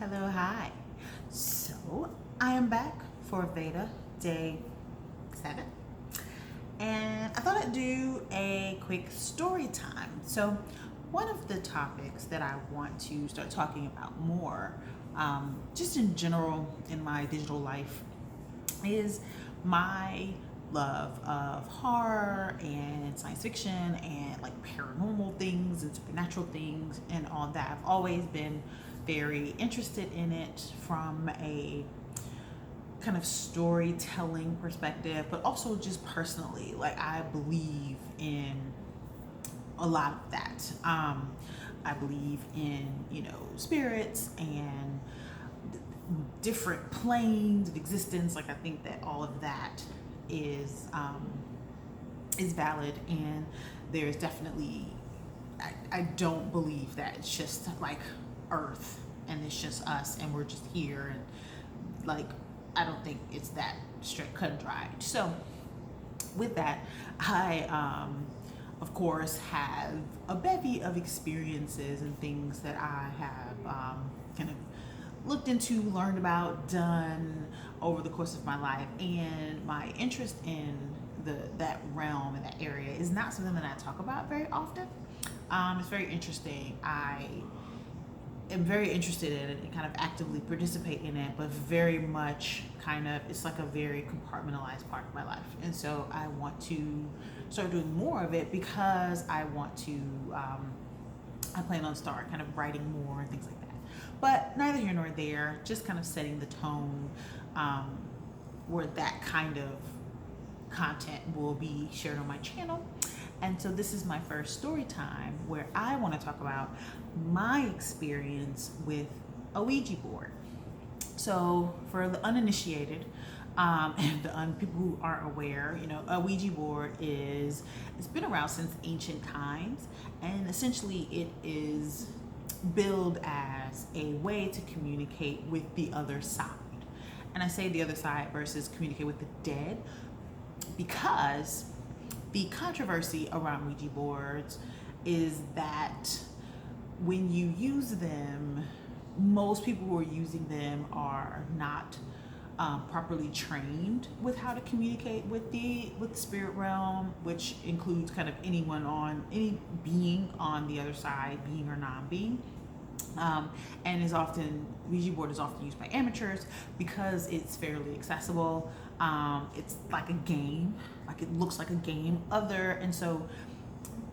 Hello, hi. So I am back for VEDA day 7, and I thought I'd do a quick story time. So, one of the topics that I want to start talking about more, just in general in my digital life, is my love of horror and science fiction and like paranormal things and supernatural things and all that. I've always been very interested in it from a kind of storytelling perspective, but also just personally. Like, I believe in a lot of that. I believe in, spirits and different planes of existence. Like, I think that all of that is um, is valid, and there's definitely I don't believe that it's just like Earth and it's just us and we're just here, and like I don't think it's that straight cut and dried. So with that, I of course have a bevy of experiences and things that I have kind of looked into, learned about, done over the course of my life, and my interest in that realm and that area is not something that I talk about very often. It's very interesting. I am very interested in it and kind of actively participate in it, but very much kind of it's like a very compartmentalized part of my life. And so I want to start doing more of it because I want to. I plan on start kind of writing more and things like that. But neither here nor there. Just kind of setting the tone um, where that kind of content will be shared on my channel. And so this is my first story time where I want to talk about my experience with a Ouija board. So for the uninitiated, and people who aren't aware, a Ouija board it's been around since ancient times, and essentially it is billed as a way to communicate with the other side. And I say the other side versus communicate with the dead because the controversy around Ouija boards is that when you use them, most people who are using them are not properly trained with how to communicate with the spirit realm, which includes kind of any being on the other side, being or non-being. And is often Ouija board is often used by amateurs because it's fairly accessible. It's like a game, like it looks like a game. And so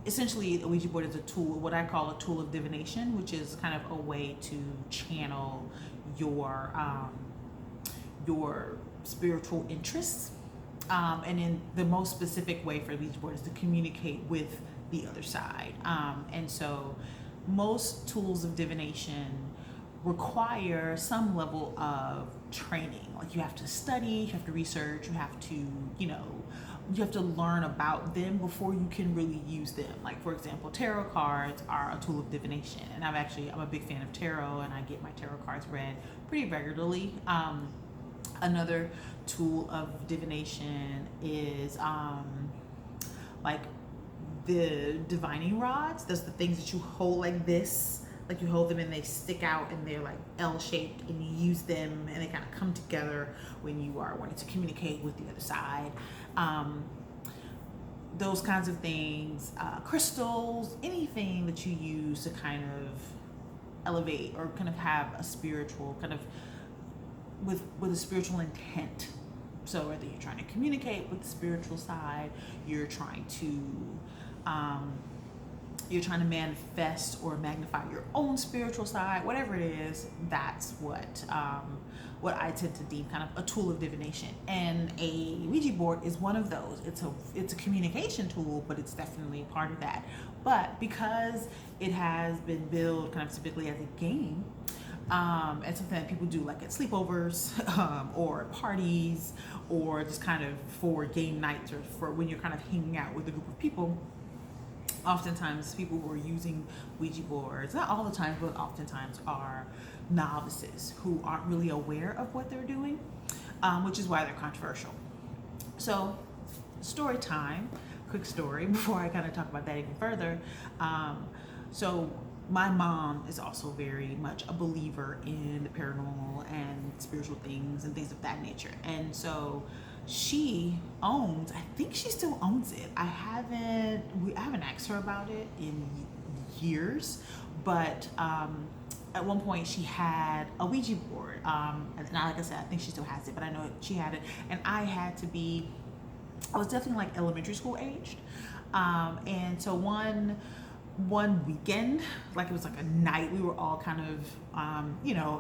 essentially a Ouija board is a tool, what I call a tool of divination, which is kind of a way to channel your spiritual interests. And in the most specific way for Ouija board is to communicate with the other side. And so most tools of divination require some level of training. Like, you have to study, you have to research, you have to, you have to learn about them before you can really use them. Like, for example, tarot cards are a tool of divination, and I'm a big fan of tarot, and I get my tarot cards read pretty regularly. Another tool of divination is like the divining rods. Those are the things that you hold like this. Like, you hold them and they stick out and they're like L-shaped, and you use them and they kind of come together when you are wanting to communicate with the other side. Those kinds of things, crystals, anything that you use to kind of elevate or kind of have a spiritual kind of with a spiritual intent. So whether you're trying to communicate with the spiritual side, you're trying to manifest or magnify your own spiritual side, whatever it is, that's what I tend to deem kind of a tool of divination. And a Ouija board is one of those. It's a communication tool, but it's definitely part of that. But because it has been billed kind of typically as a game, and something that people do like at sleepovers, or parties, or just kind of for game nights, or for when you're kind of hanging out with a group of people. Oftentimes people who are using Ouija boards, not all the time, but oftentimes, are novices who aren't really aware of what they're doing, which is why they're controversial. So, story time, quick story before I kind of talk about that even further. So my mom is also very much a believer in the paranormal and spiritual things and things of that nature. And so she owns, I think she still owns it. I haven't asked her about it in years, but at one point she had a Ouija board. And like I said, I think she still has it, but I know she had it. And I was definitely like elementary school aged. And so one weekend, like it was like a night, we were all kind of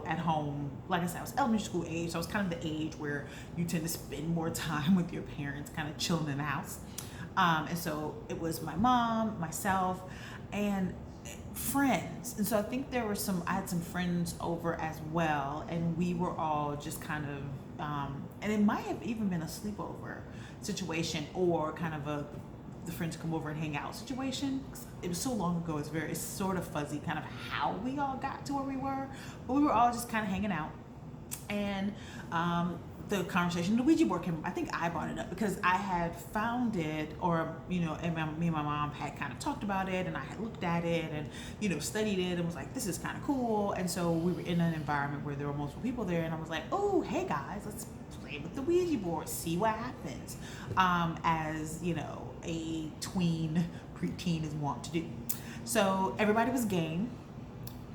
at home. Like I said, I was elementary school age, so I was kind of the age where you tend to spend more time with your parents, kind of chilling in the house. And so it was my mom, myself, and friends. And so I think I had some friends over as well, and we were all just kind of and it might have even been a sleepover situation, or kind of the friends come over and hang out situation. It was so long ago, it's sort of fuzzy kind of how we all got to where we were, but we were all just kind of hanging out. And the conversation, the Ouija board came up. I think I brought it up because I had found it, or me and my mom had kind of talked about it, and I had looked at it and studied it and was like, this is kind of cool. And so we were in an environment where there were multiple people there, and I was like, oh, hey guys, let's play with the Ouija board, see what happens. As a tween preteen is wont to do. So everybody was game,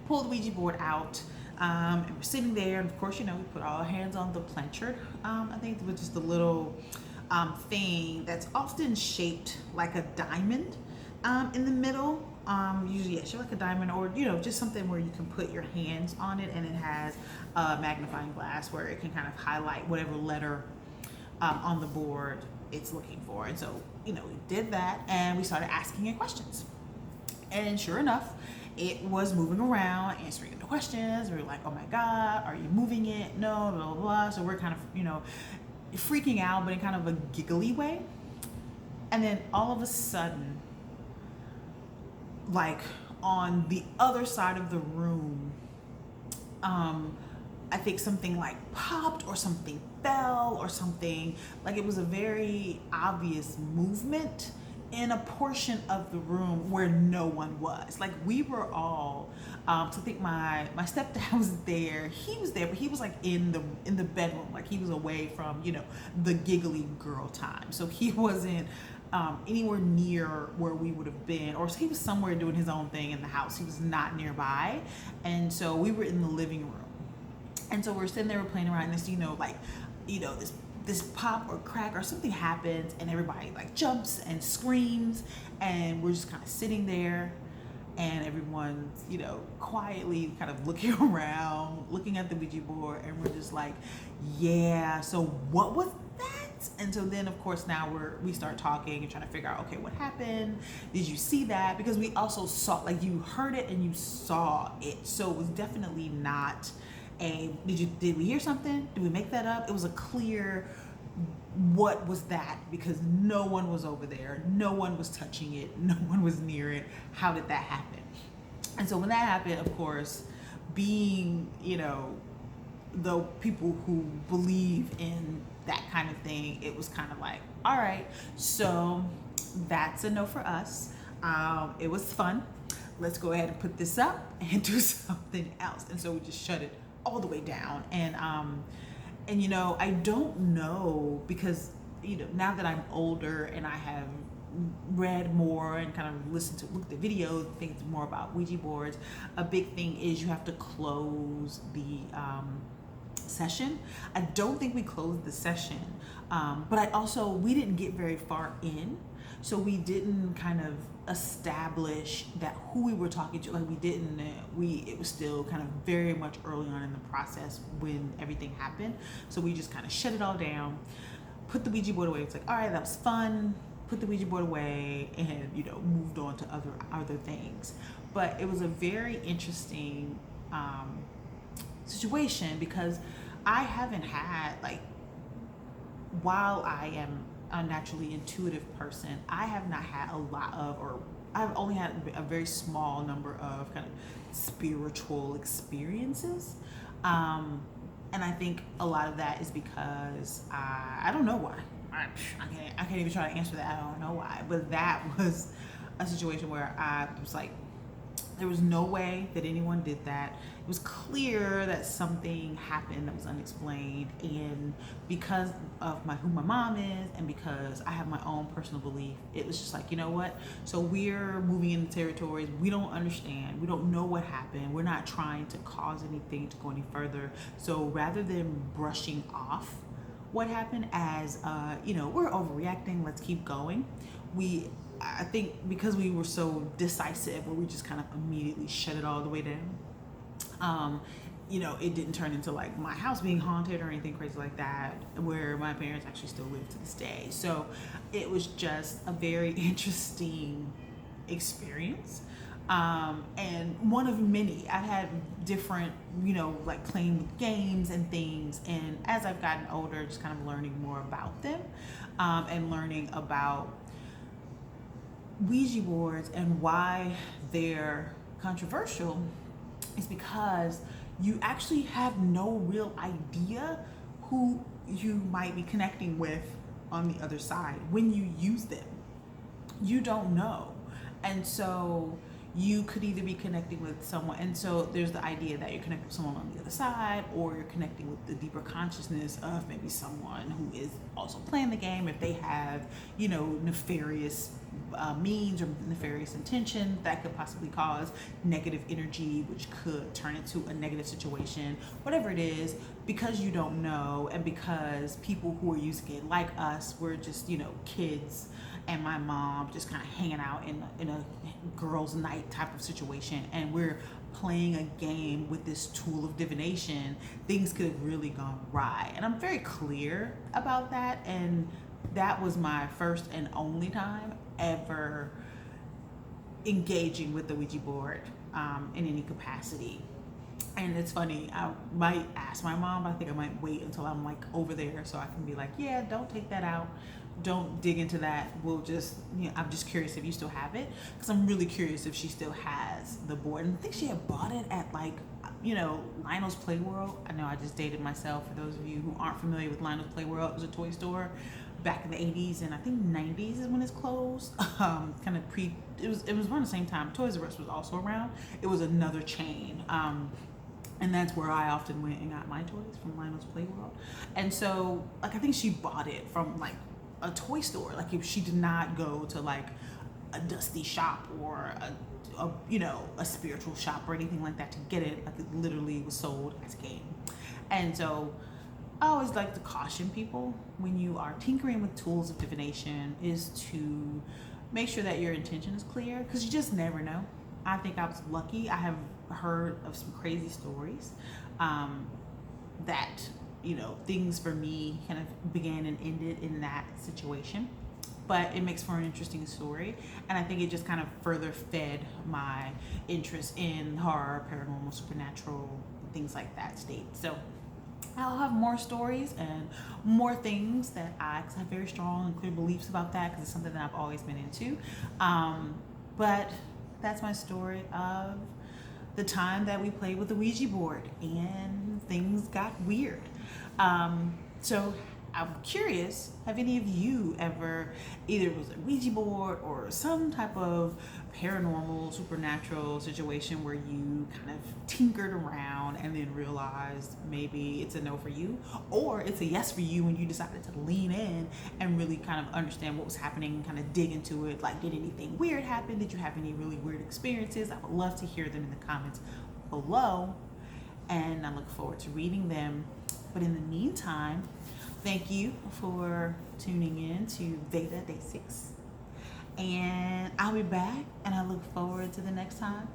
pulled the Ouija board out. And we're sitting there, and of course, we put all our hands on the planchard. I think it was just a little thing that's often shaped like a diamond in the middle. Usually, shaped like a diamond, or just something where you can put your hands on it, and it has a magnifying glass where it can kind of highlight whatever letter on the board it's looking for. And so, we did that, and we started asking it questions. And sure enough, it was moving around, answering the questions. We were like, oh my God, are you moving it? No, blah, blah, blah. So we're kind of, freaking out, but in kind of a giggly way. And then all of a sudden, like on the other side of the room, I think something like popped, or something fell, or something. Like it was a very obvious movement in a portion of the room where no one was. Like we were all, so I think my stepdad was there. He was there, but he was like in the bedroom. Like he was away from, the giggly girl time. So he wasn't anywhere near where we would have been, or he was somewhere doing his own thing in the house. He was not nearby. And so we were in the living room. And so we're sitting there, we're playing around, this, this pop or crack or something happens, and everybody like jumps and screams, and we're just kind of sitting there, and everyone's, quietly kind of looking around, looking at the Ouija board, and we're just like, yeah, so what was that? And so then of course now we start talking and trying to figure out, okay, what happened? Did you see that? Because we also saw, like, you heard it and you saw it. So it was definitely not did we hear something? Did we make that up? It was a clear, what was that? Because no one was over there. No one was touching it. No one was near it. How did that happen? And so when that happened, of course, being, the people who believe in that kind of thing, it was kind of like, all right, so that's a no for us. It was fun. Let's go ahead and put this up and do something else. And so we just shut it all the way down. And I don't know, because now that I'm older and I have read more and kind of looked at videos, things more about Ouija boards, a big thing is you have to close the session. I don't think we closed the session, but we didn't get very far in, so we didn't kind of establish that who we were talking to. Like it was still kind of very much early on in the process when everything happened. So we just kind of shut it all down, put the Ouija board away. It's like, all right, that was fun. Put the Ouija board away, and moved on to other things. But it was a very interesting situation, because I haven't had, like, while I am a naturally intuitive person, I have not had a lot of, or I've only had a very small number of kind of spiritual experiences. And I think a lot of that is because I don't know why. I can't even try to answer that. I don't know why. But that was a situation where I was like, There was no way that anyone did that. It was clear that something happened that was unexplained, and because of who my mom is, and because I have my own personal belief, it was just like, you know what? So we're moving into territories we don't understand. We don't know what happened. We're not trying to cause anything to go any further. So rather than brushing off what happened as, we're overreacting, let's keep going. I think because we were so decisive, where we just kind of immediately shut it all the way down. It didn't turn into like my house being haunted or anything crazy like that, where my parents actually still live to this day. So it was just a very interesting experience. And one of many. I've had different, like playing with games and things. And as I've gotten older, just kind of learning more about them, and learning about Ouija boards and why they're controversial is because you actually have no real idea who you might be connecting with on the other side when you use them. You don't know. And so you could either be connecting with someone, and so there's the idea that you're connecting with someone on the other side, or you're connecting with the deeper consciousness of maybe someone who is also playing the game, if they have, nefarious means or nefarious intention that could possibly cause negative energy, which could turn into a negative situation, whatever it is. Because you don't know, and because people who are using it, like us, we're just, kids, and my mom just kind of hanging out in a girls' night type of situation, and we're playing a game with this tool of divination, things could have really gone awry. And I'm very clear about that, and that was my first and only time ever engaging with the Ouija board in any capacity. And it's funny, I might ask my mom, but I think I might wait until I'm like over there so I can be like, yeah, don't take that out. Don't dig into that. We'll just, I'm just curious if you still have it. Because I'm really curious if she still has the board. And I think she had bought it at like, Lionel's Playworld. I know I just dated myself. For those of you who aren't familiar with Lionel's Playworld, it was a toy store back in the 80s, and I think 90s is when it's closed. It was around the same time. Toys R Us was also around. It was another chain. And that's where I often went and got my toys, from Lionel's Playworld. And so, like, I think she bought it from like a toy store. Like, if she did not go to like a dusty shop or a spiritual shop or anything like that to get it. Like, it literally was sold as a game. And so I always like to caution people when you are tinkering with tools of divination is to make sure that your intention is clear, because you just never know. I think I was lucky. I have heard of some crazy stories that, things for me kind of began and ended in that situation. But it makes for an interesting story. And I think it just kind of further fed my interest in horror, paranormal, supernatural, things like that state. So I'll have more stories and more things that I have very strong and clear beliefs about that, because it's something that I've always been into. But that's my story of the time that we played with the Ouija board and things got weird. So I'm curious, have any of you ever, either it was a Ouija board or some type of paranormal, supernatural situation where you kind of tinkered around and then realized maybe it's a no for you, or it's a yes for you when you decided to lean in and really kind of understand what was happening and kind of dig into it? Like, did anything weird happen? Did you have any really weird experiences? I would love to hear them in the comments below, and I look forward to reading them. But in the meantime, thank you for tuning in to VEDA Day 6. And I'll be back, and I look forward to the next time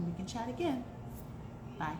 we can chat again. Bye.